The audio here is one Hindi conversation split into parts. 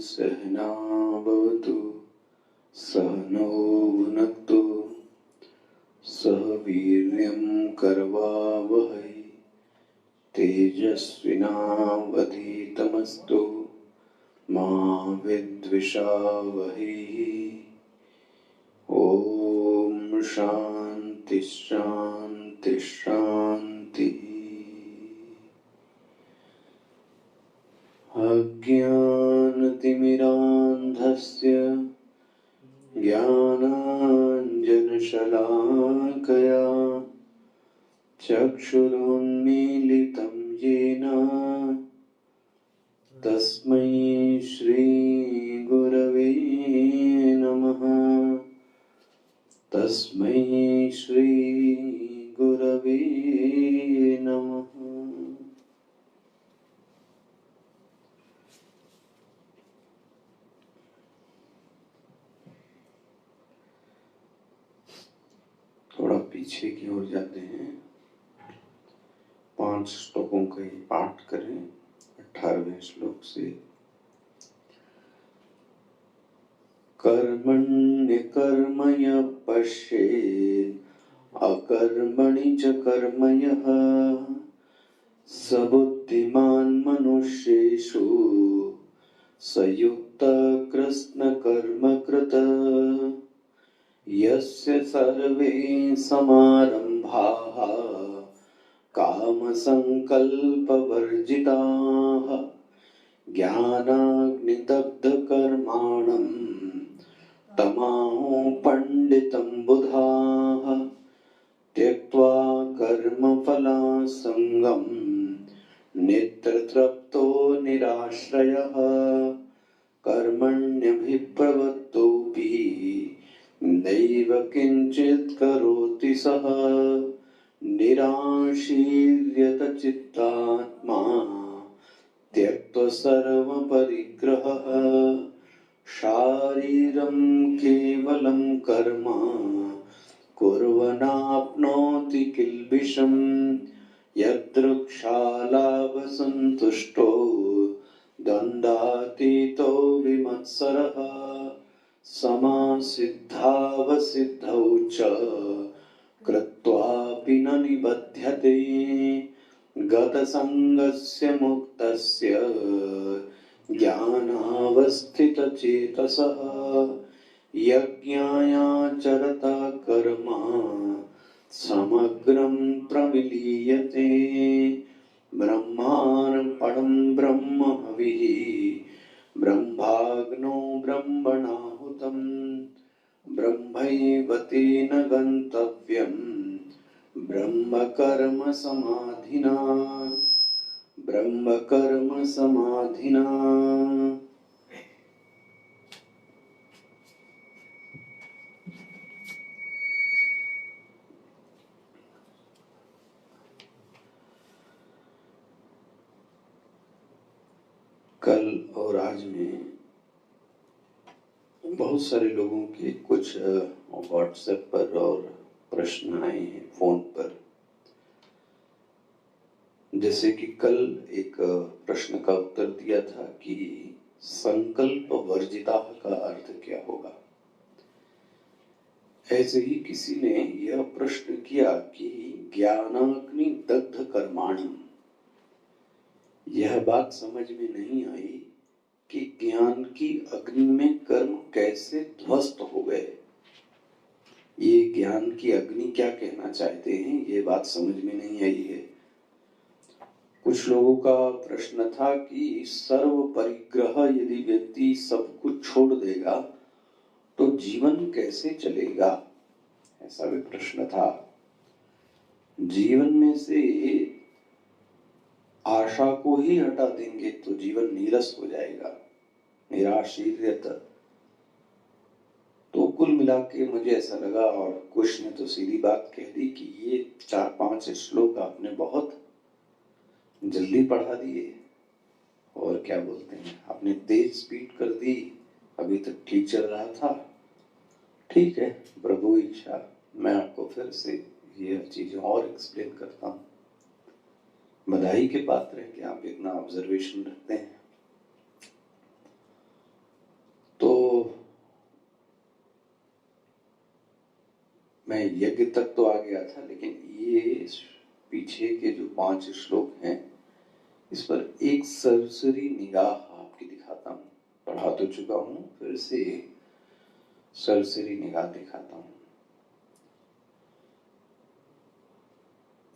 सहना भवतु सहनौ भुनक्तु सह वीर्यं करवावहै तेजस्विनावधीतमस्तु मा विद्विषावहै। ओम शांति शांति शांति। अज्ञानतिमिरान्धस्य ज्ञानाञ्जनशलाकया चक्षुरुन्मीलितं येन तस्मै श्रीगुरवे नमः। तस्मै श्रीगुरवे नमः। थोड़ा पीछे की ओर जाते हैं, 5 श्लोकों का ही पाठ करें। 18वें श्लोक से कर्मण्य कर्मय पश्येत् अकर्मणि च कर्म यः स बुद्धिमान् मनुष्येषु स युक्तः कृत्स्न कर्म कृत। यस्य सर्वे समारम्भाः कामसङ्कल्पवर्जिताः ज्ञानाग्निदग्धकर्माणं तमाहो पण्डितं बुधाः त्यक्त्वा कर्मफलासङ्गं नित्यतृप्तो निराश्रयः कर्मण्यभिप्रवृत्तोऽपि नैव किञ्चित् करोति सः निराशीर्यत चित्तात्मा त्यक्त्वा सर्वपरिग्रहः शारीरं केवलं कर्म कुर्वन्नाप्नोति किल्बिषम् यदृक्षालाभसन्तुष्टो द्वन्द्वातीतो विमत्सरः समासिद्धावसिद्धौ च कृत्वापि न निबध्यते गतसङ्गस्य मुक्तस्य ज्ञानावस्थितचेतसः यज्ञायाचरता कर्म समग्रं प्रविलीयते ब्रह्मार्पणं ब्रह्म हविः ब्रह्माग्नौ ब्रह्मणाहुतं ब्रह्मैव तेन गन्तव्यं ब्रह्म कर्म समाधिना ब्रह्म कर्म समाधिना। कल और आज में बहुत सारे लोगों के कुछ व्हाट्सएप पर और प्रश्न आए हैं फोन पर। जैसे कि कल एक प्रश्न का उत्तर दिया था कि संकल्प वर्जिता का अर्थ क्या होगा। ऐसे ही किसी ने यह प्रश्न किया कि ज्ञानाग्नि दग्ध कर्माणम, यह बात समझ में नहीं आई कि ज्ञान की अग्नि में कर्म कैसे ध्वस्त हो गए। ये ज्ञान की अग्नि क्या कहना चाहते हैं, ये बात समझ में नहीं आई है। कुछ लोगों का प्रश्न था कि सर्व परिग्रह यदि व्यक्ति सब कुछ छोड़ देगा तो जीवन कैसे चलेगा, ऐसा भी प्रश्न था। जीवन में से आशा को ही हटा देंगे तो जीवन नीरस हो जाएगा, निराशीर्यत। तो कुल मिला के मुझे ऐसा लगा, और कुछ ने तो सीधी बात कह दी कि ये 4-5 श्लोक आपने बहुत जल्दी पढ़ा दिए, और क्या बोलते हैं, आपने तेज स्पीड कर दी, अभी तक ठीक चल रहा था। ठीक है, प्रभु इच्छा मैं आपको फिर से यह चीजें और एक्सप्लेन करता हूँ। बधाई के पात्र है कि आप इतना ऑब्जर्वेशन रखते हैं। मैं यज्ञ तक तो आ गया था, लेकिन ये पीछे के जो 5 श्लोक हैं इस पर एक सरसरी निगाह आपकी दिखाता हूँ। पढ़ा तो चुका हूँ, फिर से सरसरी निगाह दिखाता हूँ।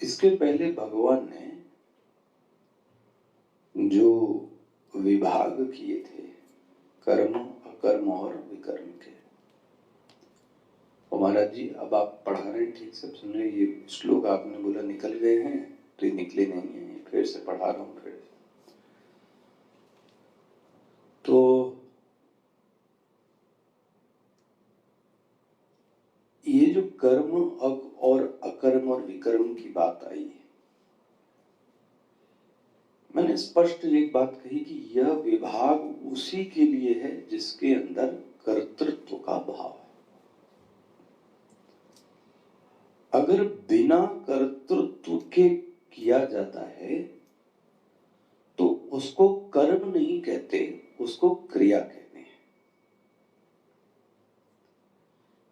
इसके पहले भगवान ने जो विभाग किए थे कर्म, अकर्म और विकर्म के, महाराज जी अब आप पढ़ा रहे हैं, ठीक से सुन रहे। ये श्लोक आपने बोला निकल गए हैं, तो ये निकले नहीं है, फिर से पढ़ा रहा हूं। फिर तो ये जो कर्म और अकर्म और विकर्म की बात आई है, मैंने स्पष्ट एक बात कही कि यह विभाग उसी के लिए है जिसके अंदर कर्तृत्व का भाव है। अगर बिना कर्तृत्व के किया जाता है तो उसको कर्म नहीं कहते, उसको क्रिया कहते हैं।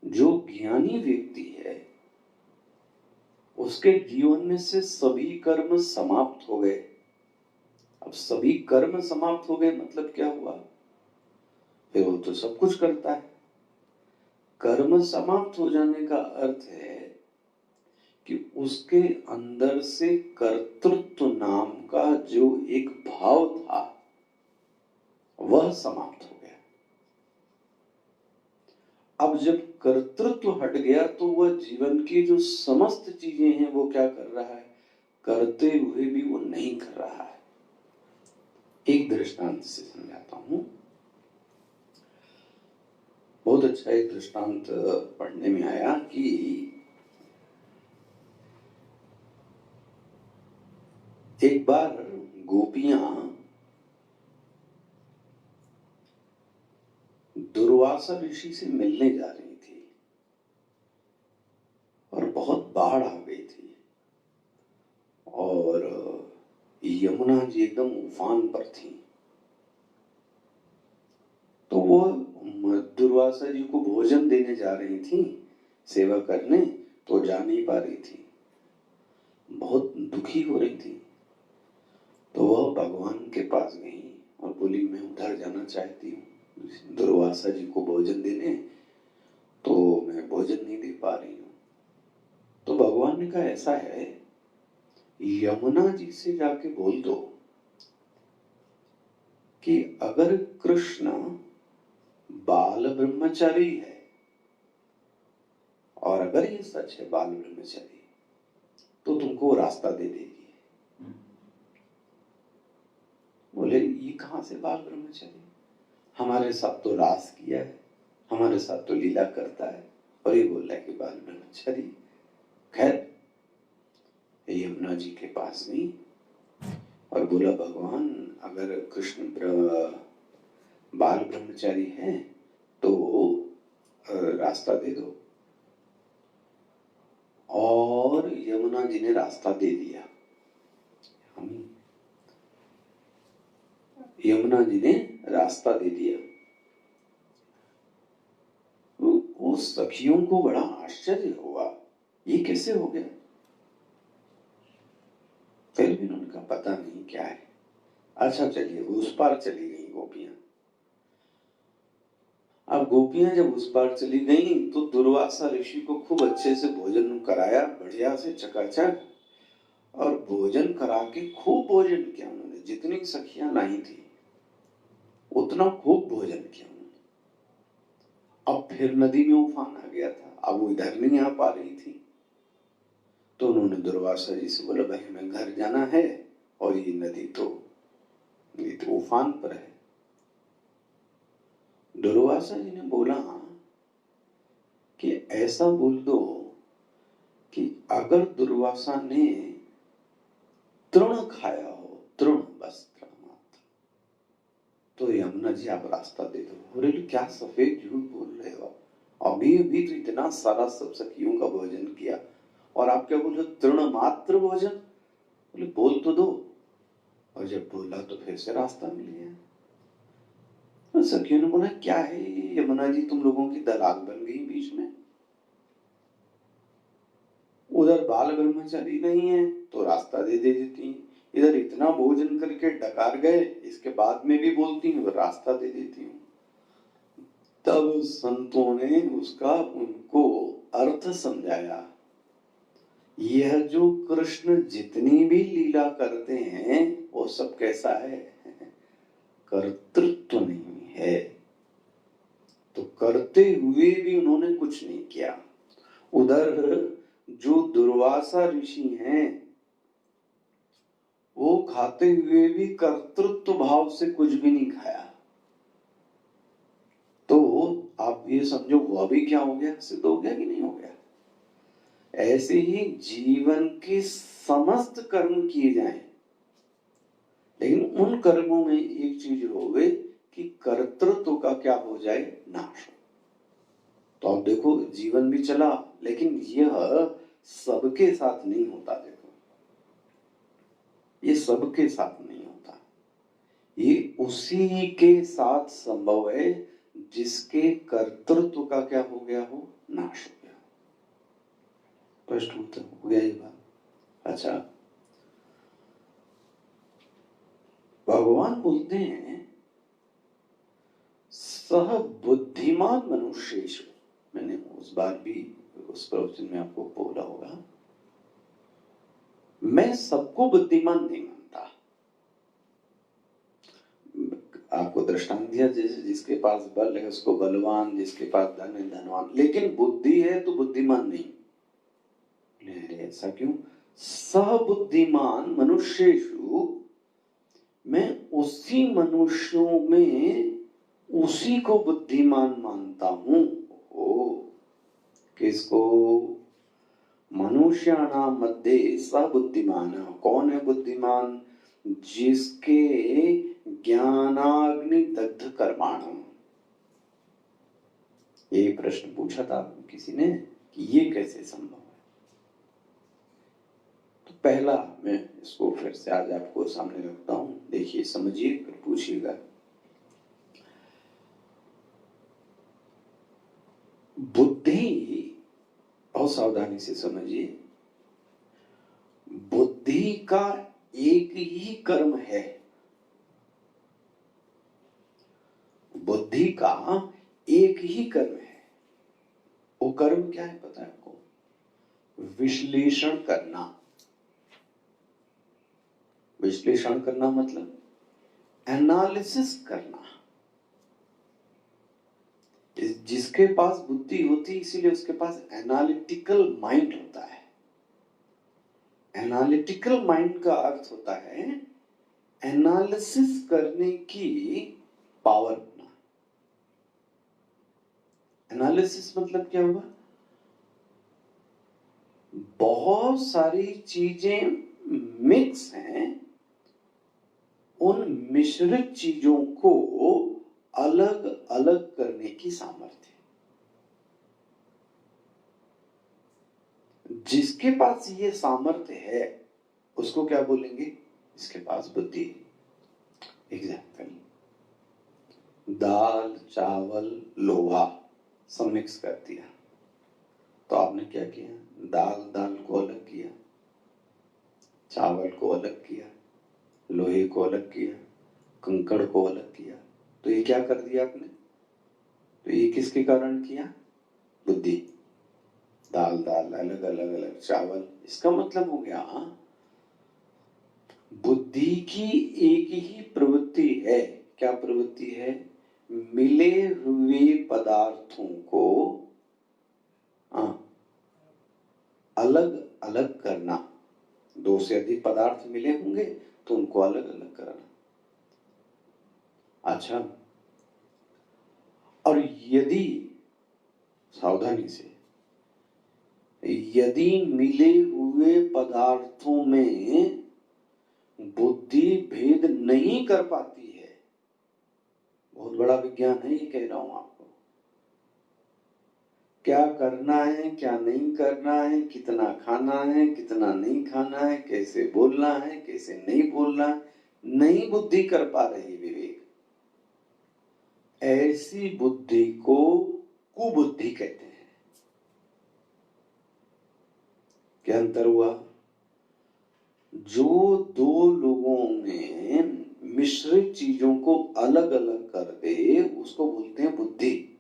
जो ज्ञानी व्यक्ति है उसके जीवन में से सभी कर्म समाप्त हो गए। अब सभी कर्म समाप्त हो गए मतलब क्या हुआ? फिर वो तो सब कुछ करता है। कर्म समाप्त हो जाने का अर्थ है कि उसके अंदर से कर्तृत्व नाम का जो एक भाव था वह समाप्त हो गया। अब जब कर्तृत्व हट गया तो वह जीवन की जो समस्त चीजें हैं वो क्या कर रहा है? करते हुए भी वो नहीं कर रहा है। एक दृष्टांत से समझाता हूं। बहुत अच्छा एक दृष्टांत पढ़ने में आया कि एक बार गोपियां दुर्वासा ऋषि से मिलने जा रही थी और बहुत बाढ़ आ गई थी और यमुना जी एकदम उफान पर थी। तो वो दुर्वासा जी को भोजन देने जा रही थी, सेवा करने, तो जा नहीं पा रही थी, बहुत दुखी हो रही थी। तो वह भगवान के पास गई और बोली मैं उधर जाना चाहती हूँ दुर्वासा जी को भोजन देने, तो मैं भोजन नहीं दे पा रही हूँ। तो भगवान ने कहा ऐसा है, यमुना जी से जाके बोल दो कि अगर कृष्ण बाल ब्रह्मचारी है और अगर ये सच है बाल ब्रह्मचारी, तो तुमको रास्ता दे देगी। बोले ये कहां से बाल ब्रह्मचारी? हमारे साथ तो रास किया है, हमारे साथ तो लीला करता है, और ये बोल रहा है कि बाल ब्रह्मचारी। खैर यमुना जी के पास गई और बोला भगवान अगर कृष्ण बाल ब्रह्मचारी है तो रास्ता दे दो। और यमुना जी ने रास्ता दे दिया। यमुना जी ने रास्ता दे दिया। वो सखियों को बड़ा आश्चर्य हुआ, ये कैसे हो गया? फिर भी उन्होंने कहा पता नहीं क्या है। अच्छा चलिए, उस पार चली गई गोपियां। अब गोपियां जब उस पार चली गई तो दुर्वासा ऋषि को खूब अच्छे से भोजन कराया, बढ़िया से चकाचक, और भोजन करा के खूब भोजन किया उन्होंने। जितनी सखियां लाई थी उतना खूब भोजन किया उन्होंने। अब फिर नदी में उफान आ गया था, अब वो इधर नहीं आ पा रही थी। तो उन्होंने दुर्वासा जी से बोला भाई हमें घर जाना है और ये नदी तो उफान पर है। दुर्वासा जी ने बोला कि ऐसा बोल दो कि अगर दुर्वासा ने तृण खाया हो, तृण, बस तृण मात्र, तो यमुना जी आप रास्ता दे दो। बोले क्या सफेद झूठ बोल रहे हो? अभी अभी तो इतना सारा सब सखियों का भोजन किया और आप क्या बोल रहे हो तृण मात्र भोजन? बोले बोल तो दो। और जब बोला तो फिर से रास्ता मिल गया। तो सखियों ने बोला क्या है यमुना जी, तुम लोगों की दलाल बन गई बीच में। उधर बाल ब्रह्मचारी नहीं है तो रास्ता दे देती हैं, इधर इतना भोजन करके डकार गए, इसके बाद में भी बोलती हूँ रास्ता दे देती हूँ। तब संतों ने उसका उनको अर्थ समझाया। यह जो कृष्ण जितनी भी लीला करते हैं वो सब कैसा है, कर्तृत्व नहीं है। तो करते हुए भी उन्होंने कुछ नहीं किया। उधर जो दुर्वासा ऋषि हैं वो खाते हुए भी कर्तृत्व भाव से कुछ भी नहीं खाया। तो आप ये समझो वह भी क्या हो गया, सिद्ध हो गया कि नहीं हो गया। ऐसे ही जीवन के समस्त कर्म किए जाएं, लेकिन उन कर्मों में एक चीज हो गई कि कर्तृत्व का क्या हो जाए, नाश। तो आप देखो जीवन भी चला, लेकिन यह सबके साथ नहीं होता। देखो ये सबके साथ नहीं होता, ये उसी के साथ संभव है जिसके कर्तृत्व का क्या हो गया हो, नाश हो गया। स्पष्ट हो गया ये बात। अच्छा, भगवान बोलते हैं सह बुद्धिमान मनुष्येषु। मैंने उस बार भी उस प्रवचन में आपको बोला होगा, मैं सबको बुद्धिमान नहीं मानता। आपको दृष्टांत दिया, जैसे जिसके पास बल है उसको बलवान, जिसके पास धन है धनवान, लेकिन बुद्धि है तो बुद्धिमान नहीं। ऐसा क्यों? सह बुद्धिमान मनुष्येषु, मैं उसी मनुष्यों में उसी को बुद्धिमान मानता हूं। ओ, किसको? मनुष्याणाम मध्ये स बुद्धिमान। कौन है बुद्धिमान? जिसके ज्ञानाग्नि दग्ध कर्माणम। ये प्रश्न पूछा था किसी ने कि ये कैसे संभव है। तो पहला मैं इसको फिर से आज आपको सामने रखता हूं, देखिए समझिए फिर पूछिएगा। बुद्धि, और सावधानी से समझिए, बुद्धि का एक ही कर्म है। बुद्धि का एक ही कर्म है। वो कर्म क्या है पता है आपको? विश्लेषण करना। विश्लेषण करना मतलब एनालिसिस करना। जिसके पास बुद्धि होती है इसीलिए उसके पास एनालिटिकल माइंड होता है। एनालिटिकल माइंड का अर्थ होता है एनालिसिस करने की पावर। एनालिसिस मतलब क्या हुआ? बहुत सारी चीजें मिक्स हैं, उन मिश्रित चीजों को अलग अलग करने की सामर्थ्य। जिसके पास ये सामर्थ्य है उसको क्या बोलेंगे? इसके पास बुद्धि। एग्जाम्पल, दाल चावल लोहा सब मिक्स कर दिया, तो आपने क्या किया? दाल को अलग किया, चावल को अलग किया, लोहे को अलग किया, कंकड़ को अलग किया। तो ये क्या कर दिया आपने? तो ये किसके कारण किया? बुद्धि। दाल अलग अलग चावल, इसका मतलब हो गया बुद्धि की एक ही प्रवृत्ति है। क्या प्रवृत्ति है? मिले हुए पदार्थों को अलग अलग करना। दो से अधिक पदार्थ मिले होंगे तो उनको अलग अलग करना। अच्छा, और यदि, सावधानी से, यदि मिले हुए पदार्थों में बुद्धि भेद नहीं कर पाती है, बहुत बड़ा विज्ञान है ये कह रहा हूं आपको, क्या करना है क्या नहीं करना है, कितना खाना है कितना नहीं खाना है, कैसे बोलना है कैसे नहीं बोलना है, नहीं बुद्धि कर पा रही विवेक। ऐसी बुद्धि को कुबुद्धि कहते हैं। क्या अंतर हुआ? जो दो लोगों में मिश्रित चीजों को अलग अलग कर दे उसको बोलते हैं बुद्धि,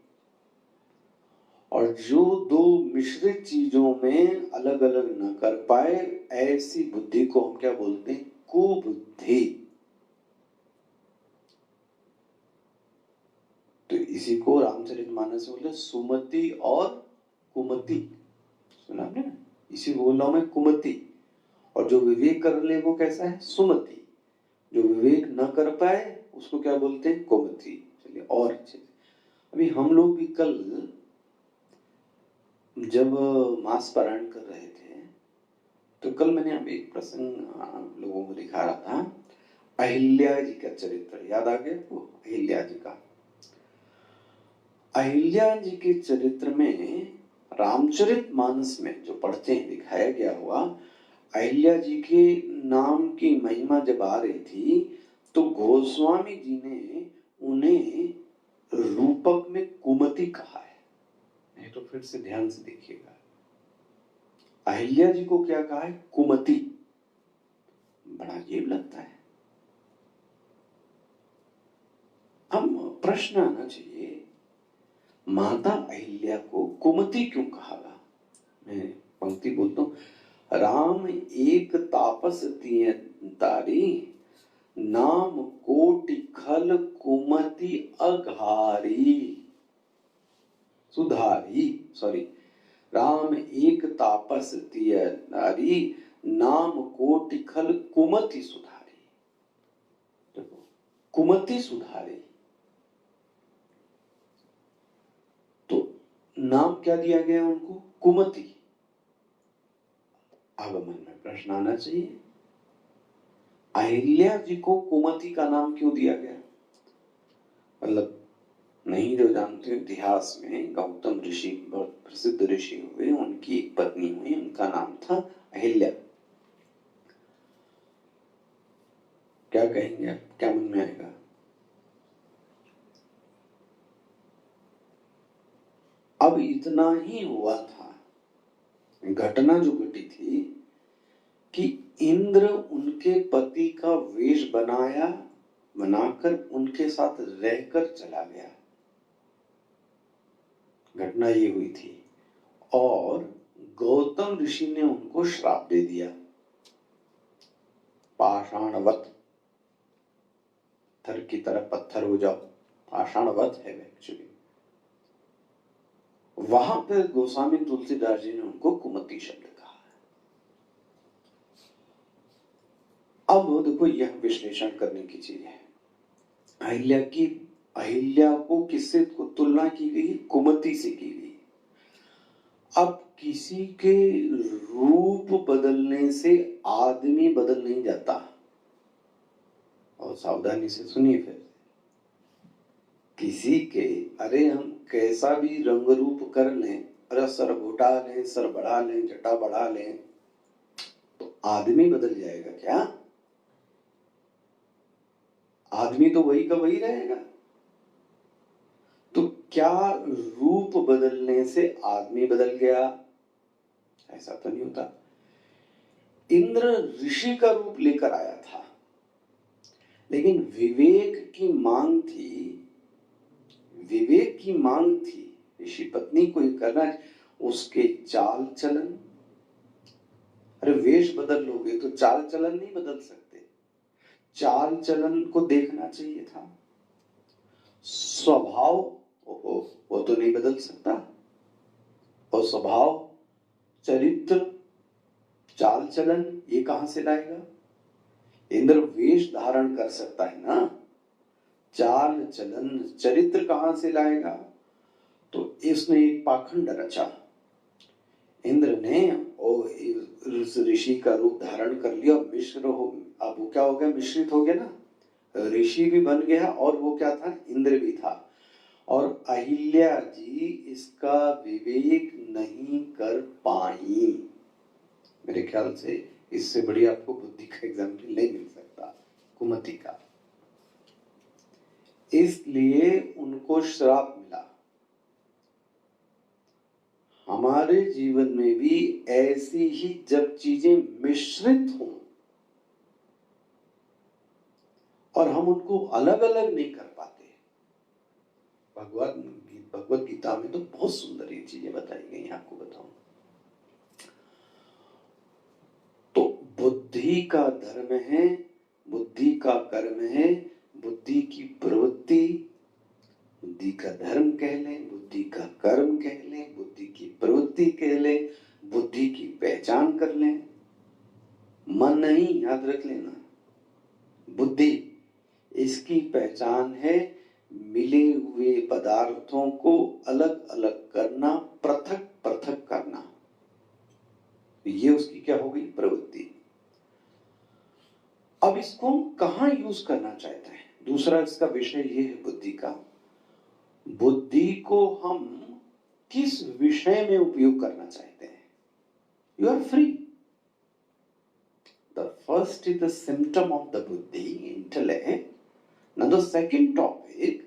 और जो दो मिश्रित चीजों में अलग अलग न कर पाए ऐसी बुद्धि को हम क्या बोलते हैं? कुबुद्धि। तो इसी को रामचरितमानस में बोलते सुमति और कुमति। सुना आपने ना? इसी को बोल रहा हूं मैं, कुमति। और जो विवेक कर ले वो कैसा है? सुमति। जो विवेक न कर पाए उसको क्या बोलते हैं? कुमति। चलिए और अच्छे से, अभी हम लोग भी कल जब मास पारायण कर रहे थे तो कल मैंने अब एक प्रसंग लोगों को दिखा रहा था, अहिल्या जी का चरित्र याद आ गया आपको? अहिल्या जी का, अहिल्या जी के चरित्र में रामचरितमानस में जो पढ़ते हैं दिखाया गया हुआ, अहिल्या जी के नाम की महिमा जब आ रही थी तो गोस्वामी जी ने उन्हें रूपक में कुमति कहा है। नहीं तो फिर से ध्यान से देखिएगा, अहिल्या जी को क्या कहा है? कुमति। बड़ा अजीब लगता है। हम प्रश्न आना चाहिए, माता अहिल्या को कुमति क्यों कहा? मैं पंक्ति बोलता हूं, राम एक तापस तिय तारी, नाम कोटि खल कुमति अघारी सुधारी। सॉरी, राम एक तापस तिय तारी, नाम कोटि खल कुमति सुधारी। देखो, कुमति सुधारी, तो नाम क्या दिया गया उनको? कुमति। अब मन में प्रश्न आना चाहिए, अहिल्या जी को कुमति का नाम क्यों दिया गया? मतलब नहीं जो जानते हो, इतिहास में गौतम ऋषि बहुत प्रसिद्ध ऋषि हुए, उनकी एक पत्नी हुई, उनका नाम था अहिल्या। क्या कहेंगे आप? क्या मन में आएगा? अब इतना ही हुआ था, घटना जो घटी थी कि इंद्र उनके पति का वेश बनाकर उनके साथ रहकर चला गया। घटना ये हुई थी, और गौतम ऋषि ने उनको श्राप दे दिया, पाषाणवत, पत्थर की तरह पत्थर हो जाओ। पाषाणवत है एक्चुअली। वहां पर गोस्वामी तुलसीदास जी ने उनको कुमति शब्द कहा है। अब देखो, यह विश्लेषण करने की चीज है। अहिल्या को किससे तुलना की गई? कुमति से की गई। अब किसी के रूप बदलने से आदमी बदल नहीं जाता, और सावधानी से सुनिए फिर। किसी के, अरे हम कैसा भी रंग रूप कर लें, अरे सर घुटा लें, सर बढ़ा लें, जटा बढ़ा लें, तो आदमी बदल जाएगा क्या? आदमी तो वही का वही रहेगा। तो क्या रूप बदलने से आदमी बदल गया? ऐसा तो नहीं होता। इंद्र ऋषि का रूप लेकर आया था, लेकिन विवेक की मांग थी ऋषि पत्नी को ही करना, उसके चाल चलन। अरे वेश बदल लोगे तो चाल चलन नहीं बदल सकते, चाल चलन को देखना चाहिए था। स्वभाव, वो तो नहीं बदल सकता, और स्वभाव, चरित्र, चाल चलन ये कहां से लाएगा? इंद्र वेश धारण कर सकता है ना, चाल चलन चरित्र कहां से लाएगा? तो इसने एक पाखंड रचा। इंद्र ने ऋषि का रूप धारण कर लिया, मिश्र हो, अब वो क्या हो गया? मिश्रित हो गया ना, ऋषि भी बन गया और वो क्या था? इंद्र भी था। और अहिल्या जी इसका विवेक नहीं कर पाई। मेरे ख्याल से इससे बड़ी आपको बुद्धि का एग्जाम्पल नहीं मिल सकता कुमति का। इसलिए उनको को श्राप मिला, हमारे जीवन में भी ऐसी ही जब चीजें मिश्रित हों और हम उनको अलग अलग नहीं कर पाते। भगवत गीता में तो बहुत सुंदर ये चीजें बताई गई, आपको बताऊं तो बुद्धि का धर्म है, बुद्धि का कर्म है, बुद्धि की प्रवृत्ति, बुद्धि का धर्म कह लें, बुद्धि का कर्म कह लें, बुद्धि की प्रवृत्ति कह लें, बुद्धि की पहचान कर लें। मन नहीं, याद रख लेना, बुद्धि इसकी पहचान है मिले हुए पदार्थों को अलग अलग करना, पृथक पृथक करना, ये उसकी क्या हो गई, प्रवृत्ति। अब इसको हम कहां यूज करना चाहते हैं, दूसरा इसका विषय ये है बुद्धि का। बुद्धि को हम किस विषय में उपयोग करना चाहते हैं, you are free. The first is the symptom of the buddhi, intellect. Now the second topic,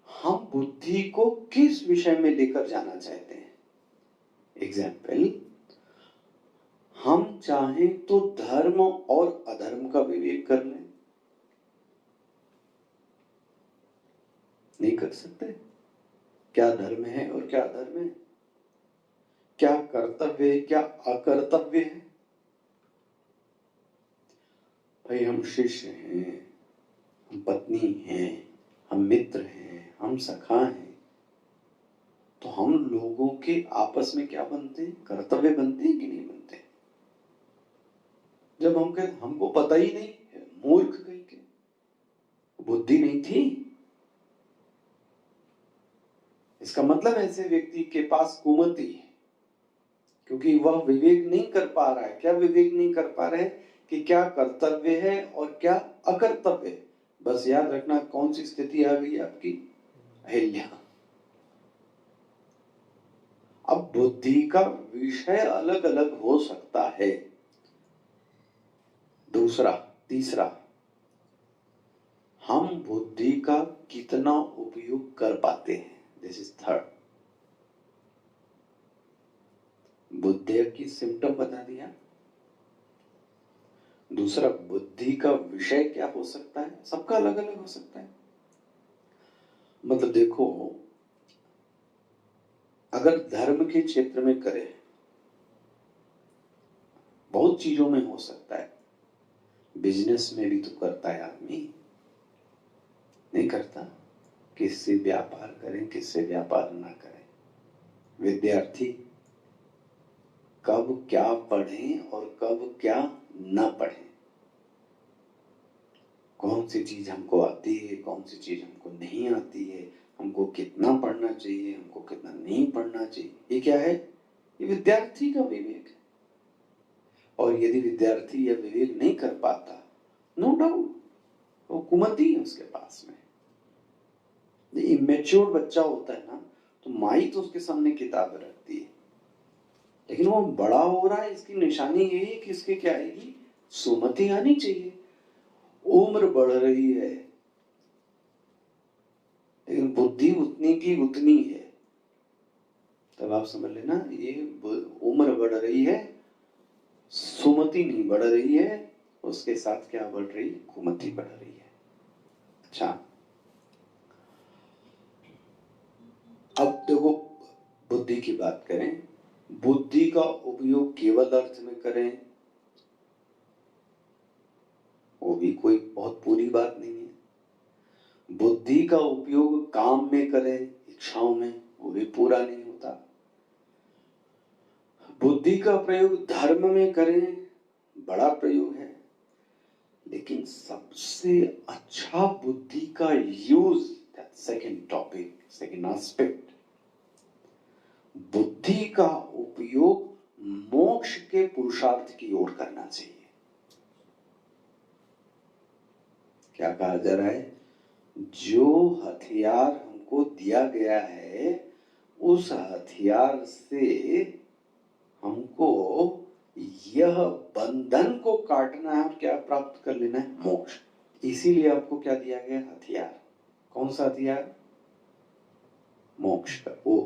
हम बुद्धि को किस विषय में लेकर जाना चाहते हैं। एग्जाम्पल, हम चाहें तो धर्म और अधर्म का विवेक कर लें, नहीं कर सकते। क्या धर्म है और क्या अधर्म है, क्या कर्तव्य है क्या अकर्तव्य है। भाई हम शिष्य हैं, हम पत्नी हैं, हम मित्र हैं, हम सखा हैं, तो हम लोगों के आपस में क्या बनते हैं, कर्तव्य बनते हैं कि नहीं बनते। जब हम कहते हमको पता ही नहीं, मूर्ख कहीं के, बुद्धि नहीं थी, इसका मतलब ऐसे व्यक्ति के पास कुमति है, क्योंकि वह विवेक नहीं कर पा रहा है। क्या विवेक नहीं कर पा रहे हैं कि क्या कर्तव्य है और क्या अकर्तव्य है। बस याद रखना कौन सी स्थिति आ गई आपकी, अहिल्या। अब बुद्धि का विषय अलग अलग हो सकता है। दूसरा, तीसरा, हम बुद्धि का कितना उपयोग कर पाते हैं, दिस इज थर्ड। बुद्धि की सिम्टम बता दिया। दूसरा, बुद्धि का विषय क्या हो सकता है, सबका अलग अलग हो सकता है। मतलब देखो, अगर धर्म के क्षेत्र में करें, बहुत चीजों में हो सकता है। बिजनेस में भी तो करता है आदमी, नहीं करता। किससे व्यापार करें, किससे व्यापार ना करें। विद्यार्थी कब क्या पढ़ें और कब क्या ना पढ़ें, कौन सी चीज हमको आती है, कौन सी चीज हमको नहीं आती है, हमको कितना पढ़ना चाहिए, हमको कितना नहीं पढ़ना चाहिए, ये क्या है, ये विद्यार्थी का विवेक है। और यदि विद्यार्थी यह विवेक नहीं कर पाता, नो डाउट वो कुमति है उसके पास में। इमेच्योर बच्चा होता है ना, तो माई तो उसके सामने किताब रखती है, लेकिन वो बड़ा हो रहा है, इसकी निशानी ये है कि इसके क्या आएगी, सुमति आनी चाहिए। उम्र बढ़ रही है लेकिन बुद्धि उतनी की उतनी है, तब आप समझ लेना ये उम्र बढ़ रही है, सुमति नहीं बढ़ रही है, उसके साथ क्या बढ़ रही है, कुमति बढ़ रही है। अच्छा, अब देखो बुद्धि की बात करें, बुद्धि का उपयोग केवल अर्थ में करें वो भी कोई बहुत पूरी बात नहीं है। बुद्धि का उपयोग काम में करें, इच्छाओं में, वो भी पूरा नहीं होता। बुद्धि का प्रयोग धर्म में करें, बड़ा प्रयोग है, लेकिन सबसे अच्छा बुद्धि का use, second topic, second aspect, बुद्धि का उपयोग मोक्ष के पुरुषार्थ की ओर करना चाहिए। क्या कहा जा रहा है, जो हथियार हमको दिया गया है उस हथियार से हमको यह बंधन को काटना है और क्या प्राप्त कर लेना है, मोक्ष। इसीलिए आपको क्या दिया गया, हथियार। कौन सा हथियार? मोक्ष का। वो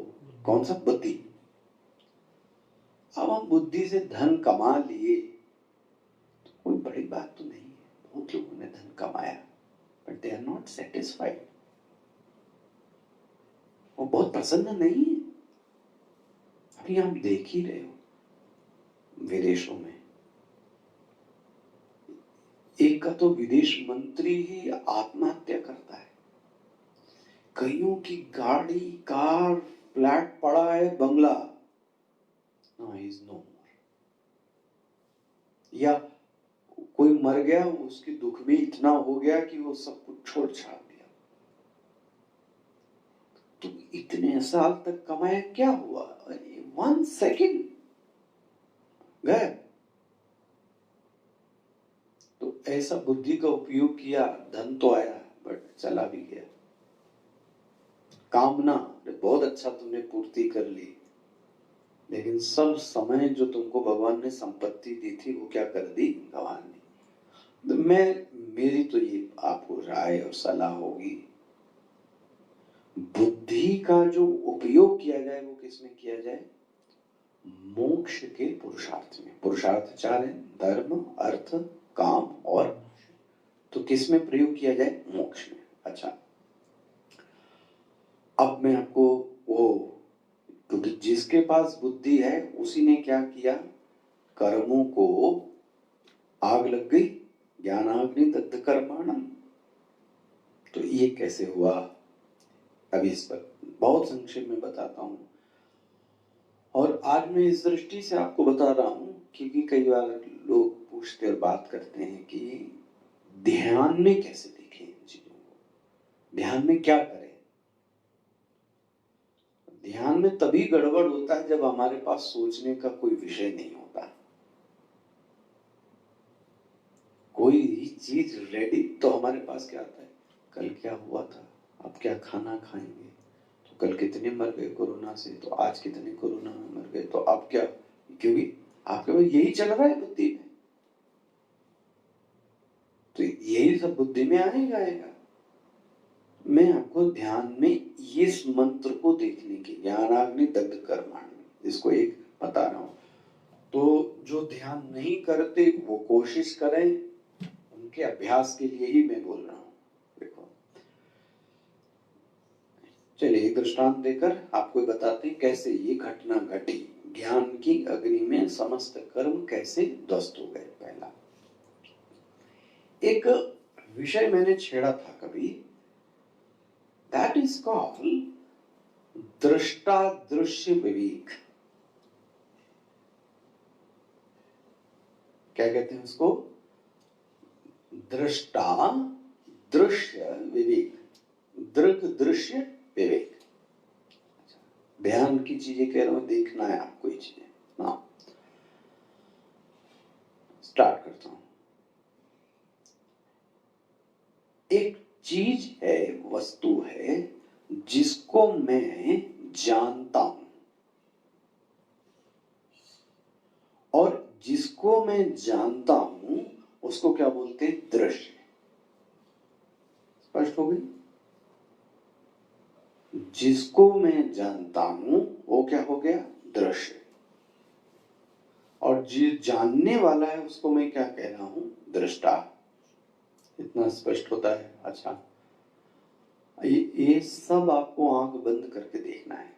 कौन सा? बुद्धि। अब हम बुद्धि से धन कमा लिए तो कोई बड़ी बात तो नहीं है। बहुत लोगों ने धन कमाया but they are not satisfied. वो बहुत प्रसन्न नहीं है। अभी आप देख ही रहे हो विदेशों में, एक का तो विदेश मंत्री ही आत्महत्या करता है। कईयों की गाड़ी, कार, फ्लैट पड़ा है, बंगला, no, he is no more। या कोई मर गया, उसके दुख में इतना हो गया कि वो सब कुछ छोड़ छाड़ दिया। तो इतने साल तक कमाया, क्या हुआ? 1 सेकेंड गए। तो ऐसा बुद्धि का उपयोग किया, धन तो आया बट चला भी गया। कामना बहुत अच्छा तुमने पूर्ति कर ली, लेकिन सब समय जो तुमको भगवान ने संपत्ति दी थी वो क्या कर दी? गंवा दी। तो मेरी तो ये आपको राय और सलाह होगी, बुद्धि का जो उपयोग किया जाए वो किसमें किया जाए? मोक्ष के पुरुषार्थ में। पुरुषार्थ 4 है, धर्म, अर्थ, काम और मोक्ष। तो किसमें प्रयोग किया जाए? मोक्ष में। अच्छा, अब मैं आपको वो, क्योंकि जिसके पास बुद्धि है उसी ने क्या किया? कर्मों को आग लग गई, ज्ञानाग्नि दग्ध कर्माणम। तो ये कैसे हुआ? अभी इस पर बहुत संक्षेप में बताता हूं। और आज मैं इस दृष्टि से आपको बता रहा हूं क्योंकि कई बार लोग पूछते और बात करते हैं कि ध्यान में कैसे देखें इन चीजों को, ध्यान में क्या करें। ध्यान में तभी गड़बड़ होता है जब हमारे पास सोचने का कोई विषय नहीं होता, कोई चीज रेडी। तो हमारे पास क्या आता है? कल क्या हुआ था, अब क्या खाना खाएंगे, तो कल कितने मर गए कोरोना से, तो आज कितने कोरोना में मर गए, तो अब क्या? क्योंकि आपके पास यही चल रहा है बुद्धि में, तो यही सब बुद्धि में आएगा। मैं आपको ध्यान में इस मंत्र को देखने की, ज्ञानाग्नि दग्ध कर्माणि, इसको एक बता रहा हूं। तो जो ध्यान नहीं करते वो कोशिश करें, उनके अभ्यास के लिए ही मैं बोल रहा हूं। देखो, चलिए एक दृष्टांत देकर आपको बताते हैं कैसे ये घटना घटी। ज्ञान की अग्नि में समस्त कर्म कैसे ध्वस्त हो गए। पहला एक विषय मैंने छेड़ा था कभी, दैट इज कॉल्ड दृष्टा दृश्य विवेक। क्या कहते हैं उसको? दृष्टा दृश्य विवेक, दृग दृश्य विवेक। ध्यान की चीजें कह रहा हूं, देखना है आपको ये चीजें ना। स्टार्ट करता हूं। एक चीज है, वस्तु है जिसको मैं जानता हूं, और जिसको मैं जानता हूं उसको क्या बोलते हैं? दृश्य। स्पष्ट हो गई? जिसको मैं जानता हूं वो क्या हो गया? दृश्य। और जो जानने वाला है उसको मैं क्या कह रहा हूं? दृष्टा। इतना स्पष्ट होता है? अच्छा, ये सब आपको आंख बंद करके देखना है।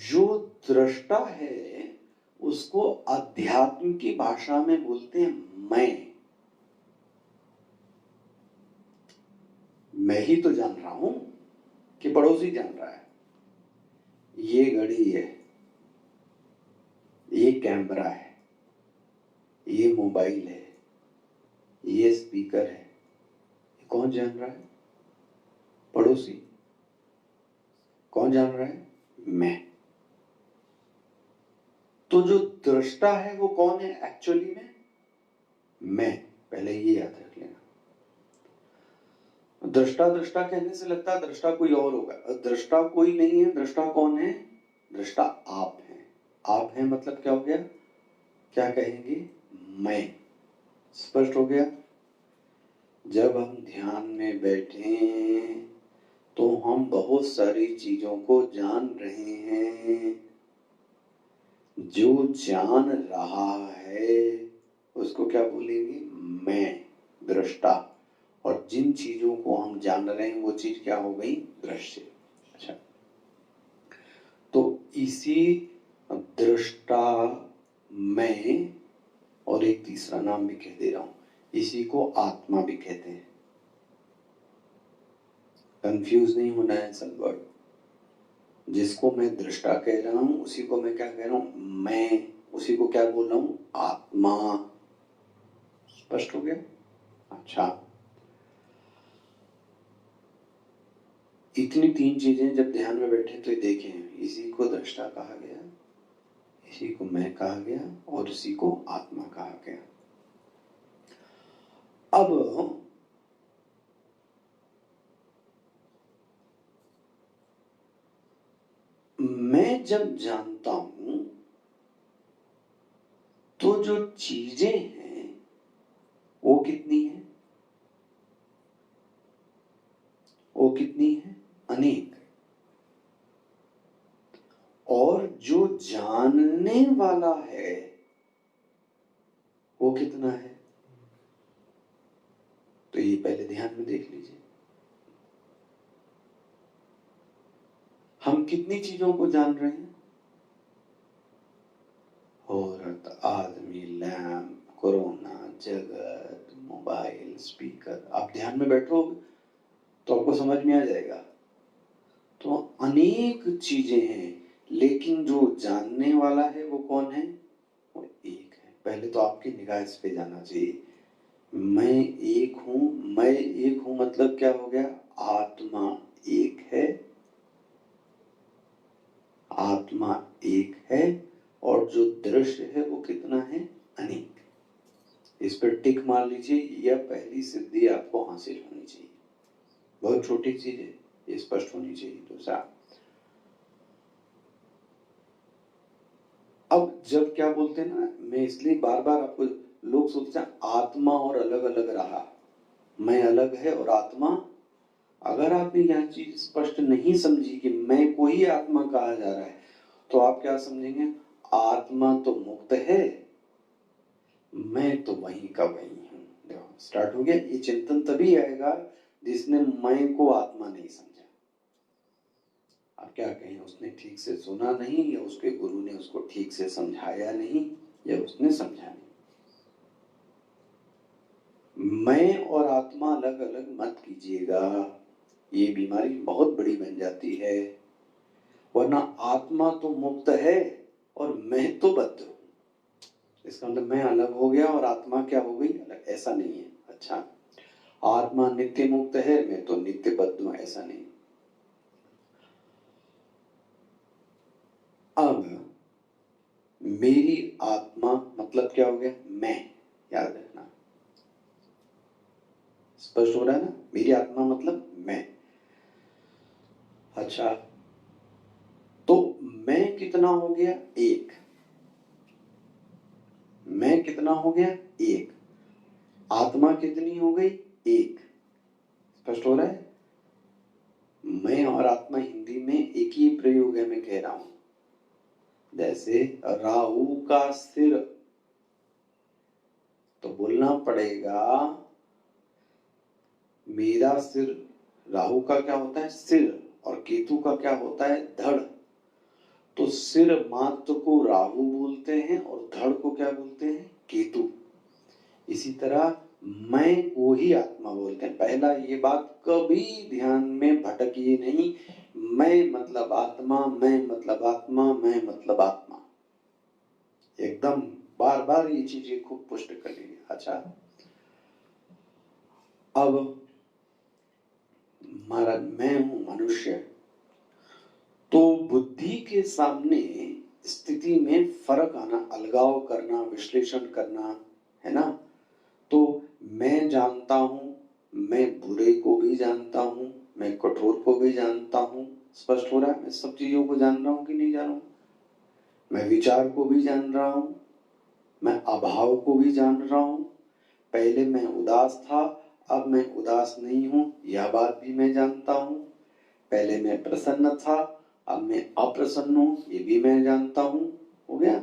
जो दृष्टा है उसको अध्यात्म की भाषा में बोलते हैं मैं ही तो जान रहा हूं कि पड़ोसी जान रहा है। ये घड़ी है, ये कैमरा है, ये मोबाइल है, ये स्पीकर है, ये कौन जान रहा है? पड़ोसी। कौन जान रहा है? मैं। तो जो दृष्टा है वो कौन है एक्चुअली में? मैं। पहले ये याद रख लेना। दृष्टा दृष्टा कहने से लगता है दृष्टा कोई और होगा। दृष्टा कोई नहीं है। दृष्टा कौन है? दृष्टा आप हैं। आप हैं मतलब क्या हो गया? क्या कहेंगे? मैं। स्पष्ट हो गया? जब हम ध्यान में बैठे तो हम बहुत सारी चीजों को जान रहे हैं। जो जान रहा है उसको क्या बोलेंगे? मैं, दृष्टा। और जिन चीजों को हम जान रहे हैं वो चीज क्या हो गई? दृश्य। अच्छा, तो इसी दृष्टा मैं, और एक तीसरा नाम भी कह दे रहा हूं, इसी को आत्मा भी कहते हैं। कंफ्यूज नहीं होना है सब वर्ड। जिसको मैं दृष्टा कह रहा हूं उसी को मैं क्या कह रहा हूं? मैं। उसी को क्या बोल रहा हूं? आत्मा। स्पष्ट हो गया? अच्छा, इतनी तीन चीजें जब ध्यान में बैठे तो देखें, इसी को दृष्टा कहा गया, इसी को मैं कहा गया, और इसी को आत्मा कहा गया। अब मैं जब जानता हूं तो जो चीजें हैं वो कितनी है? वो कितनी है? अनेक। और जो जानने वाला है वो कितना है? तो ये पहले ध्यान में देख लीजिए। हम कितनी चीजों को जान रहे हैं? औरत, आदमी, लैंप, कोरोना, जगत, मोबाइल, स्पीकर। आप ध्यान में बैठो तो आपको समझ में आ जाएगा। तो अनेक चीजें हैं, लेकिन जो जानने वाला है वो कौन है? वो एक है। पहले तो आपकी निगाह इस पे जाना चाहिए। मैं एक हूं, मैं एक हूं मतलब क्या हो गया? आत्मा एक है, आत्मा एक है, और जो दृश्य है वो कितना है? अनेक। इस पर टिक मार लीजिए, यह पहली सिद्धि आपको हासिल होनी चाहिए। बहुत छोटी चीज है, ये स्पष्ट होनी चाहिए। दूसरा, अब जब क्या बोलते हैं ना, मैं इसलिए बार बार आपको, लोग सोचते हैं आत्मा और अलग अलग रहा, मैं अलग है और आत्मा। अगर आपने यह चीज स्पष्ट नहीं समझी कि मैं को ही आत्मा कहा जा रहा है, तो आप क्या समझेंगे? आत्मा तो मुक्त है, मैं तो वहीं का वहीं हूं। देखो स्टार्ट हो गया। ये चिंतन तभी आएगा जिसने मैं को आत्मा नहीं समझा। आप क्या कहें, उसने ठीक से सुना नहीं, या उसके गुरु ने उसको ठीक से समझाया नहीं, या उसने समझा नहीं। मैं और आत्मा अलग अलग मत कीजिएगा, ये बीमारी बहुत बड़ी बन जाती है। वरना आत्मा तो मुक्त है और मैं तो बद्ध हूं। इसका मतलब मैं अलग हो गया और आत्मा क्या हो गई? अलग। ऐसा नहीं है। अच्छा, आत्मा नित्य मुक्त है, मैं तो नित्य बद्ध हूं, ऐसा नहीं। अब मेरी आत्मा मतलब क्या हो गया? मैं। याद रखना, स्पष्ट हो रहा है ना? मेरी आत्मा मतलब मैं। अच्छा, तो मैं कितना हो गया? एक। मैं कितना हो गया? एक। आत्मा कितनी हो गई? एक। स्पष्ट हो रहा है? मैं और आत्मा हिंदी में एक ही प्रयोग है, मैं कह रहा हूं। जैसे राहु का सिर, तो बोलना पड़ेगा मेरा सिर। राहु का क्या होता है? सिर। और केतु का क्या होता है? धड़। तो सिर मात्र को राहु बोलते हैं और धड़ को क्या बोलते हैं? केतु। इसी तरह मैं को ही आत्मा बोलते हैं। पहला ये बात कभी ध्यान में भटकिए नहीं, मैं मतलब आत्मा, मैं मतलब आत्मा, मैं मतलब आत्मा। एकदम बार बार ये चीजें खूब पुष्ट करिए। अच्छा, अब महाराज मैं हूं मनुष्य, तो बुद्धि के सामने स्थिति में फर्क आना, अलगाव करना, विश्लेषण करना है ना। तो मैं जानता हूं, मैं बुरे को भी जानता हूं, मैं कठोर को भी जानता हूं। स्पष्ट हो रहा है? मैं सब चीजों को जान रहा हूं कि नहीं जान रहा हूं? मैं विचार को भी जान रहा हूं, मैं अभाव को भी जान रहा हूं। पहले मैं उदास था, अब मैं उदास नहीं हूं, यह बात भी मैं जानता हूं। पहले मैं प्रसन्न था, अब मैं अप्रसन्न हूं, ये भी मैं जानता हूं। हो गया।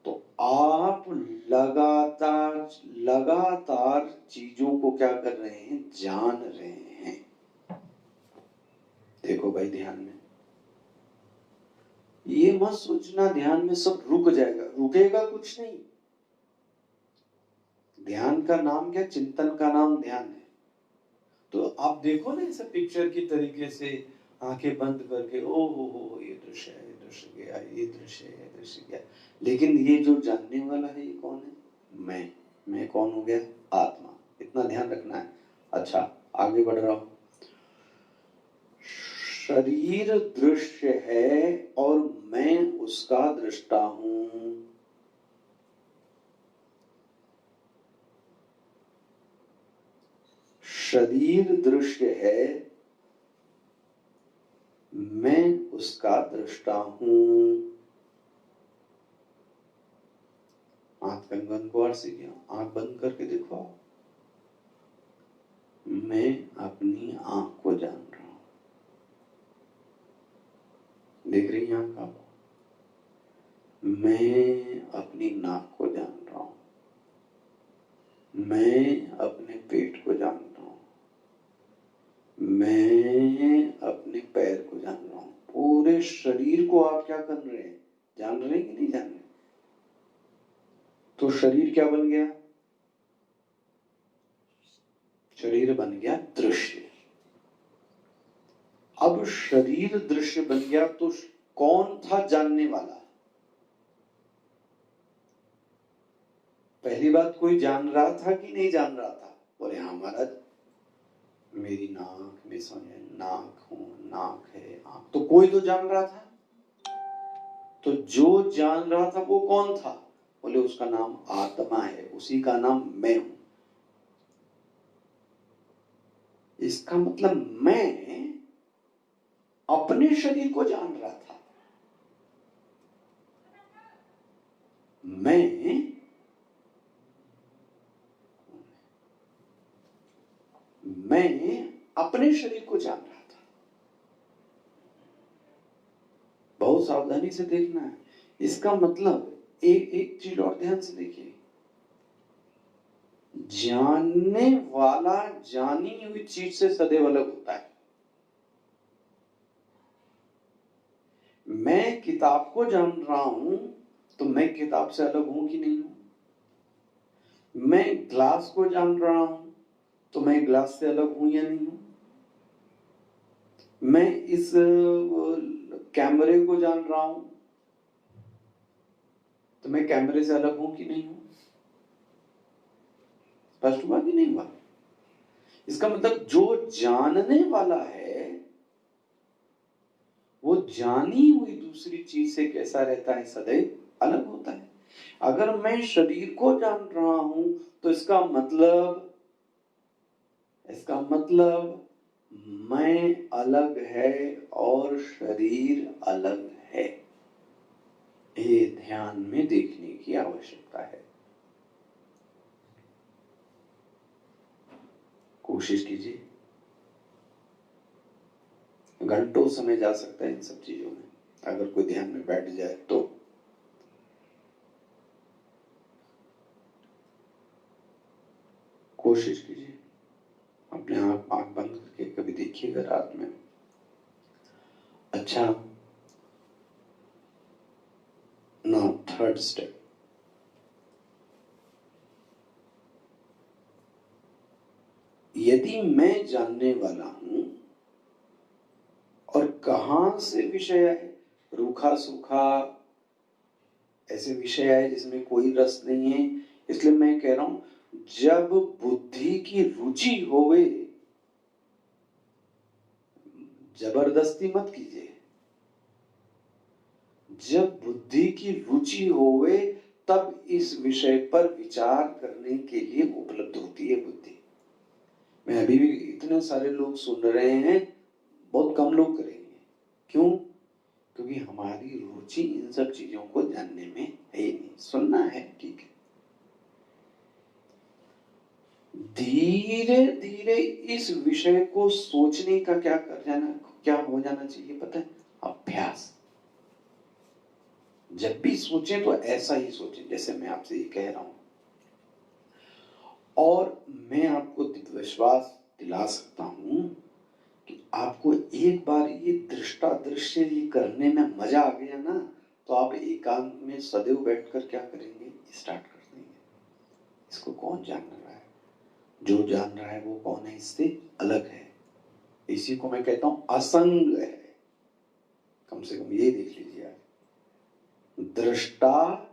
तो आप लगातार लगातार चीजों को क्या कर रहे हैं, जान रहे हैं। देखो भाई ध्यान में, ये मत सोचना ध्यान में सब रुक जाएगा, रुकेगा कुछ नहीं। ध्यान का नाम क्या, चिंतन का नाम ध्यान है। तो आप देखो ना इसे पिक्चर की तरीके से, आंखें बंद करके, ओ हो ये दृश्य है, ये दृश्य गया, ये दृश्य है, ये दृश्य गया। लेकिन ये जो जानने वाला है, ये कौन है, मैं कौन हो गया, आत्मा। इतना ध्यान रखना है। अच्छा आगे बढ़ रहा हूं। शरीर दृश्य है और मैं उसका दृष्टा हूं। शरीर दृश्य है, मैं उसका दृष्टा हूं। आंख बंद को अर्थ सीखिए, आंख बंद करके देखो। मैं अपनी आंख को जान रहा हूं। देख रही हैं आंख आपको? मैं अपनी नाक को जान रहा हूं। मैं अपने पेट को जान रहा हूं। मैं अपने पैर को जान रहा हूं। पूरे शरीर को आप क्या कर रहे हैं, जान रहे हैं कि नहीं जान रहे? तो शरीर क्या बन गया, शरीर बन गया दृश्य। अब शरीर दृश्य बन गया तो कौन था जानने वाला? पहली बात, कोई जान रहा था कि नहीं जान रहा था? बोले हाँ महाराज, मेरी नाक में समझे, नाक हूं, नाक है, आंख। तो कोई तो जान रहा था। तो जो जान रहा था वो कौन था? बोले उसका नाम आत्मा है, उसी का नाम मैं हूं। इसका मतलब मैं अपने शरीर को जान रहा था। मैं अपने शरीर को जान रहा था। बहुत सावधानी से देखना है। इसका मतलब एक चीज और ध्यान से देखिए, जानने वाला जानी हुई चीज से सदैव अलग होता है। मैं किताब को जान रहा हूं तो मैं किताब से अलग हूं कि नहीं हूं? मैं ग्लास को जान रहा हूं तो मैं ग्लास से अलग हूं या नहीं हूं? मैं इस कैमरे को जान रहा हूं तो मैं कैमरे से अलग हूं कि नहीं हूं? स्पष्ट हुआ कि नहीं हुआ? इसका मतलब जो जानने वाला है वो जानी हुई दूसरी चीज से कैसा रहता है, सदैव अलग होता है। अगर मैं शरीर को जान रहा हूं तो इसका मतलब मैं अलग है और शरीर अलग है। ये ध्यान में देखने की आवश्यकता है। कोशिश कीजिए, घंटों समय जा सकता है इन सब चीजों में, अगर कोई ध्यान में बैठ जाए तो। कोशिश कीजिए, अपने आप आंख बंद करके कभी देखिएगा रात में। अच्छा, नाउ थर्ड स्टेप। यदि मैं जानने वाला हूं और कहां से विषय है, रूखा सूखा ऐसे विषय है जिसमें कोई रस नहीं है, इसलिए मैं कह रहा हूं जब बुद्धि की रुचि होवे, जबरदस्ती मत कीजिए, जब बुद्धि की रुचि होवे तब इस विषय पर विचार करने के लिए उपलब्ध होती है बुद्धि। मैं अभी भी, इतने सारे लोग सुन रहे हैं, बहुत कम लोग करेंगे। क्यों? क्योंकि हमारी रुचि इन सब चीजों को जानने में है नहीं। सुनना है ठीक है, धीरे धीरे इस विषय को सोचने का क्या हो जाना चाहिए पता है? अभ्यास। जब भी सोचें तो ऐसा ही सोचें जैसे मैं आपसे ये कह रहा हूं। और मैं आपको विश्वास दिला सकता हूं कि आपको एक बार ये दृष्टादृश्य ये करने में मजा आ गया ना, तो आप एकांत में सदैव बैठकर क्या करेंगे? स्टार्ट कर देंगे। इसको कौन जान रहा है? जो जान रहा है वो कौन है? इससे अलग है। इसी को मैं कहता हूं असंग है। कम से कम ये देख लीजिए आप, दृष्टा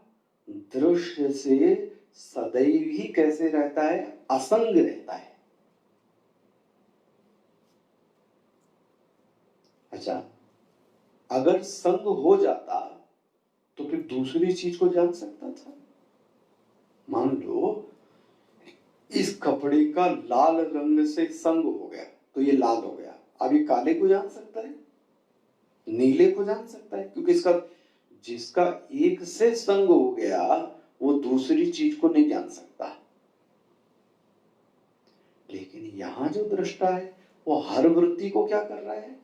दृश्य से सदैव ही कैसे रहता है? असंग रहता है। अच्छा, अगर संग हो जाता तो फिर दूसरी चीज को जान सकता था। मान लो इस कपड़े का लाल रंग से संग हो गया तो ये लाल हो गया, अब ये काले को जान सकता है, नीले को जान सकता है, क्योंकि जिसका एक से संग हो गया वो दूसरी चीज को नहीं जान सकता। लेकिन यहां जो दृष्टा है वो हर वृत्ति को क्या कर रहा है?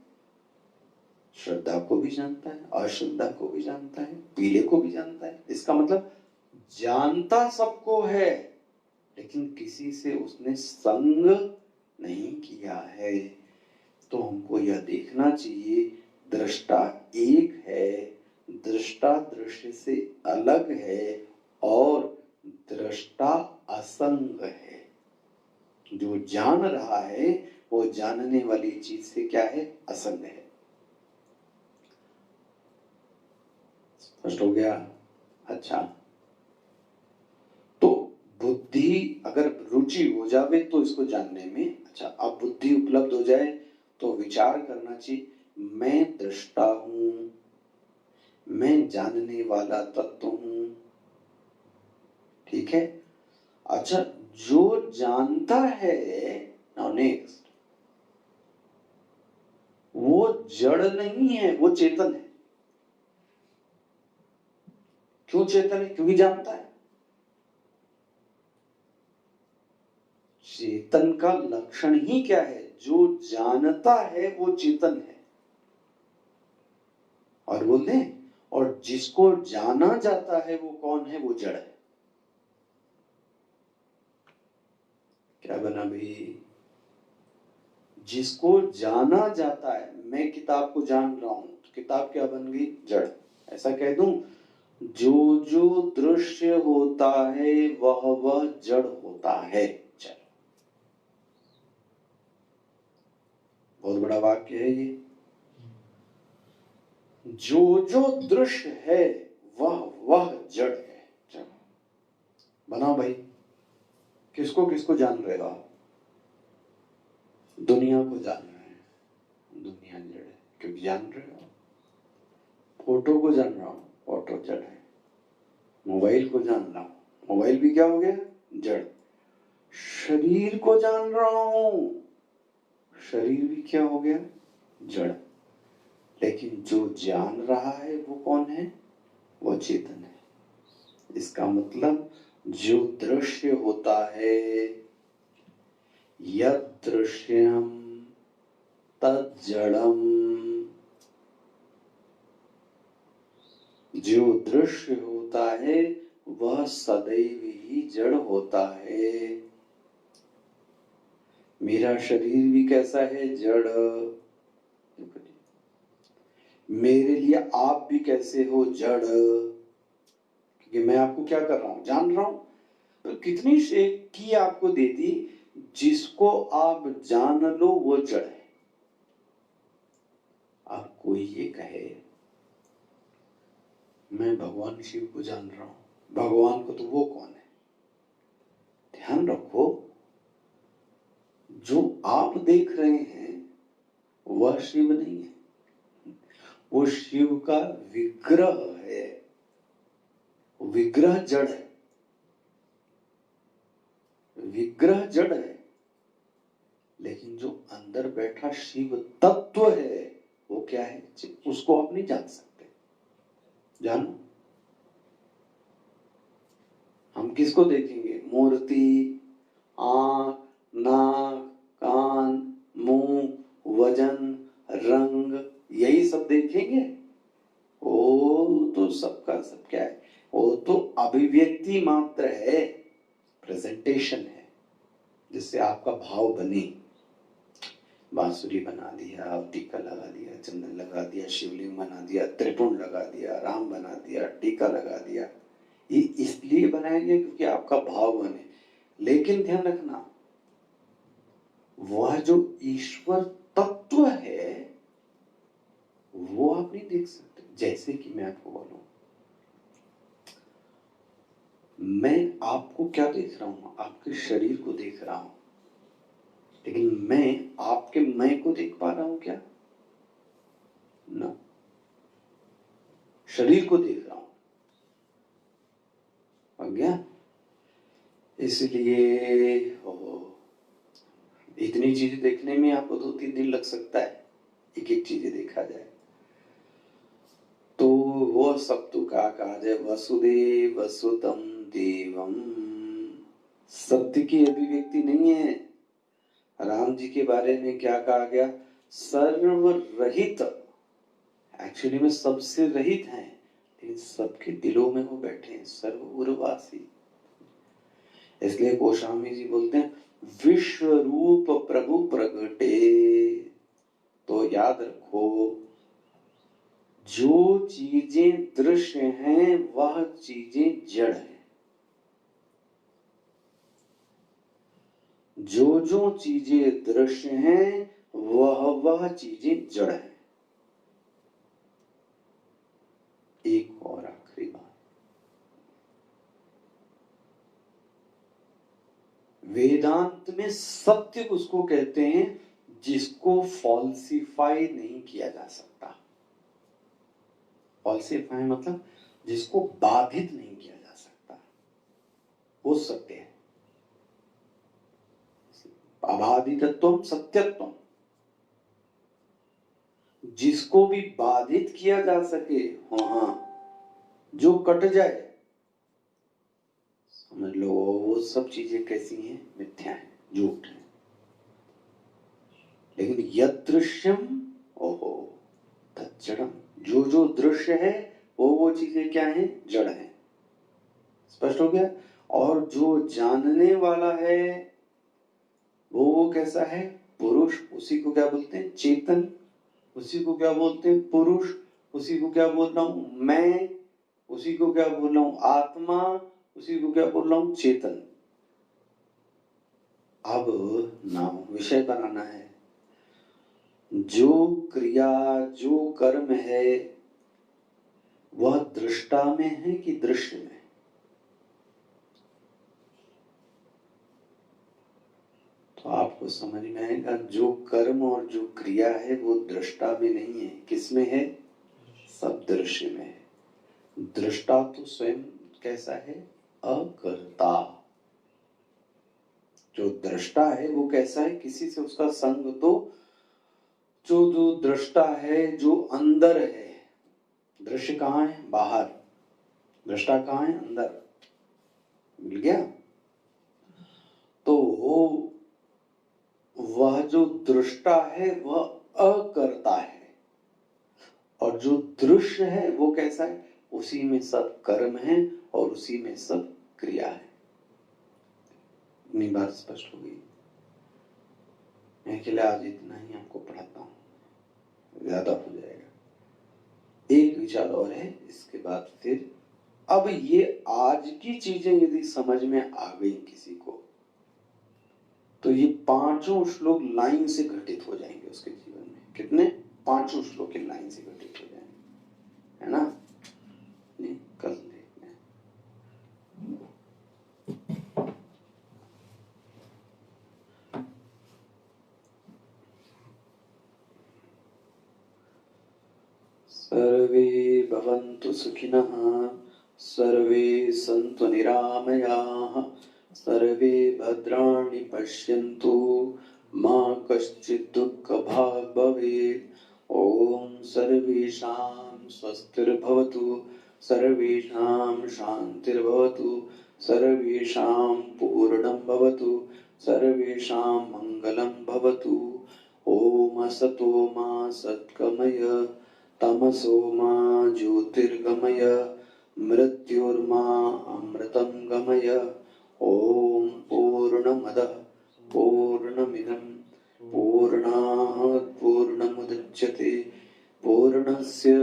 श्रद्धा को भी जानता है, अश्रद्धा को भी जानता है, पीले को भी जानता है। इसका मतलब जानता सबको है, लेकिन किसी से उसने संग नहीं किया है। तो हमको यह देखना चाहिए दृष्टा एक है, दृष्टा दृश्य से अलग है, और दृष्टा असंग है। जो जान रहा है वो जानने वाली चीज से क्या है? असंग है। स्पष्ट हो गया? अच्छा, तो बुद्धि अगर रुचि हो जावे तो इसको जानने में, अच्छा अब बुद्धि उपलब्ध हो जाए तो विचार करना चाहिए, मैं दृष्टा हूं, मैं जानने वाला तत्व हूं। ठीक है? अच्छा, जो जानता है, नाउ नेक्स्ट, वो जड़ नहीं है, वो चेतन है। क्यों चेतन है? क्योंकि जानता है। चेतन का लक्षण ही क्या है? जो जानता है वो चेतन है। और बोलते, और जिसको जाना जाता है वो कौन है? वो जड़ है। क्या बना भाई? जिसको जाना जाता है, मैं किताब को जान रहा हूं तो किताब क्या बन गई? जड़। ऐसा कह दूं, जो जो दृश्य होता है वह जड़ होता है। जड़ बहुत बड़ा वाक्य है ये। जो जो दृश्य है वह जड़ है। जड़ बनाओ भाई, किसको किसको जान रहे हो आप? दुनिया को जान रहे हैं, दुनिया जड़ है क्योंकि जान रहे हो। फोटो को जान रहा हूं, फोटो जड़ है। मोबाइल को जान रहा हूं, मोबाइल भी क्या हो गया? जड़। शरीर को जान रहा हूं, शरीर भी क्या हो गया? जड़। लेकिन जो जान रहा है वो कौन है? वो चेतन है। इसका मतलब जो दृश्य होता है, यद दृश्यम तद जड़म, जो दृश्य होता है वह सदैव ही जड़ होता है। मेरा शरीर भी कैसा है? जड़। मेरे लिए आप भी कैसे हो? जड़। क्योंकि मैं आपको क्या कर रहा हूं? जान रहा हूं। तो कितनी की आपको दे दी, जिसको आप जान लो वो जड़ है। अब कोई ये कहे मैं भगवान शिव को जान रहा हूं, भगवान को तो वो कौन है? ध्यान रखो, जो आप देख रहे हैं वह शिव नहीं है, वो शिव का विग्रह है। विग्रह जड़ है, विग्रह जड़ है। लेकिन जो अंदर बैठा शिव तत्व है वो क्या है? उसको आप नहीं जान सकते। जानो, हम किसको देखेंगे? मूर्ति, आंख, नाक, कान, मुंह, वजन, रंग, यही सब देखेंगे। वो तो सबका सब क्या है, वो तो अभिव्यक्ति मात्र है, प्रेजेंटेशन है, जिससे आपका भाव बने। बांसुरी बना दिया, टीका लगा दिया, चंदन लगा दिया, शिवलिंग बना दिया, त्रिपुंड लगा दिया, राम बना दिया, टीका लगा दिया, ये इसलिए बनाया गया क्योंकि आपका भाव बने। लेकिन ध्यान रखना, वह जो ईश्वर तत्व है वो आप नहीं देख सकते। जैसे कि मैं आपको बोलूं, मैं आपको क्या देख रहा हूं, आपके शरीर को देख रहा हूं, लेकिन मैं आपके मैं को देख पा रहा हूं क्या? ना, शरीर को देख रहा हूं। समझ गया? इसलिए इतनी चीजें देखने में आपको 2-3 दिन लग सकता है, एक एक चीजें देखा जाए तो। वो सब तो कहा जाए, वसुदेव वसुतम देवम, सत्य की अभिव्यक्ति नहीं है। राम जी के बारे में क्या कहा गया? सर्वरहित, एक्चुअली में सबसे रहित हैं, लेकिन सबके दिलों में वो बैठे हैं, सर्वउरवासी। इसलिए गोस्वामी जी बोलते हैं, विश्व रूप प्रभु प्रगटे। तो याद रखो, जो चीजें दृश्य हैं वह चीजें जड़ हैं। जो जो चीजें दृश्य हैं वह चीजें जड़ हैं। एक और आखिरी बात, वेदांत में सत्य उसको कहते हैं जिसको फॉल्सिफाई नहीं किया जा सकता। फॉल्सिफाई मतलब जिसको बाधित नहीं किया जा सकता, वो सत्य है। अबाधितत्वम सत्यत्वम, जिसको भी बाधित किया जा सके, हाँ, जो कट जाए, समझ लो वो सब चीजें कैसी हैं? मिथ्या है, झूठ है। लेकिन यदृश्यम ओहो तज्जड़म, जो जो दृश्य है वो चीजें क्या है? जड़ है। स्पष्ट हो गया? और जो जानने वाला है वो कैसा है? पुरुष। उसी को क्या बोलते हैं? चेतन। उसी को क्या बोलते हैं? पुरुष। उसी को क्या बोल रहा हूं? मैं। उसी को क्या बोल रहा हूं? आत्मा। उसी को क्या बोल रहा हूं? चेतन। अब नाम विषय बनाना है। जो क्रिया, जो कर्म है वह दृष्टा में है कि दृश्य में? तो आपको समझ में आएगा, जो कर्म और जो क्रिया है वो दृष्टा में नहीं है। किसमें है? सब दृश्य में है। दृष्टा तो स्वयं कैसा है? अकर्ता। जो दृष्टा है वो कैसा है? किसी से उसका संग तो, जो दृष्टा है जो अंदर है। दृश्य कहाँ है? बाहर। दृष्टा कहाँ है? अंदर। मिल गया? तो वह जो दृष्टा है वह अकर्ता है, और जो दृश्य है वो कैसा है? उसी में सब कर्म है और उसी में सब क्रिया है। इतनी बात स्पष्ट हो गई? मैं के लिए आज इतना ही आपको पढ़ाता हूं, ज्यादा हो जाएगा। एक विचार और है, इसके बाद फिर अब ये आज की चीजें यदि समझ में आ गई किसी को, तो ये 5 श्लोक लाइन से घटित हो जाएंगे उसके जीवन में। कितने? 5 श्लोक की लाइन से घटित हो जाएंगे, है ना? नहीं, कल देखते हैं। सर्वे भवन्तु सुखिनः, सर्वे सन्तु निरामयाः, सर्वे भद्राणि पश्यन्तु, मा कश्चित् दुःखभाग् भवेत्। ओम सर्वेषां स्वस्तिर्भवतु, सर्वेषां शान्तिर्भवतु, सर्वेषां पूर्णं भवतु, सर्वेषां मंगलं भवतु। ओम असतो मा सद्गमय तमसो मा ज्योतिर्गमय मृत्युर्मा अमृतं गमय। ओम पूर्णमदः पूर्णमिदं पूर्णात् पूर्णमुदच्यते पूर्णस्य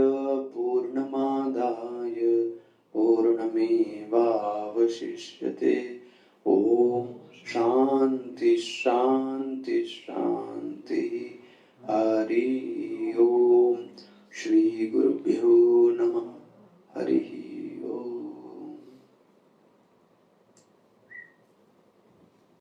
पूर्णमादाय पूर्णमेवावशिष्यते। ओम शांति शांति शांति। हरि ओम। श्री गुरुभ्यो नमः।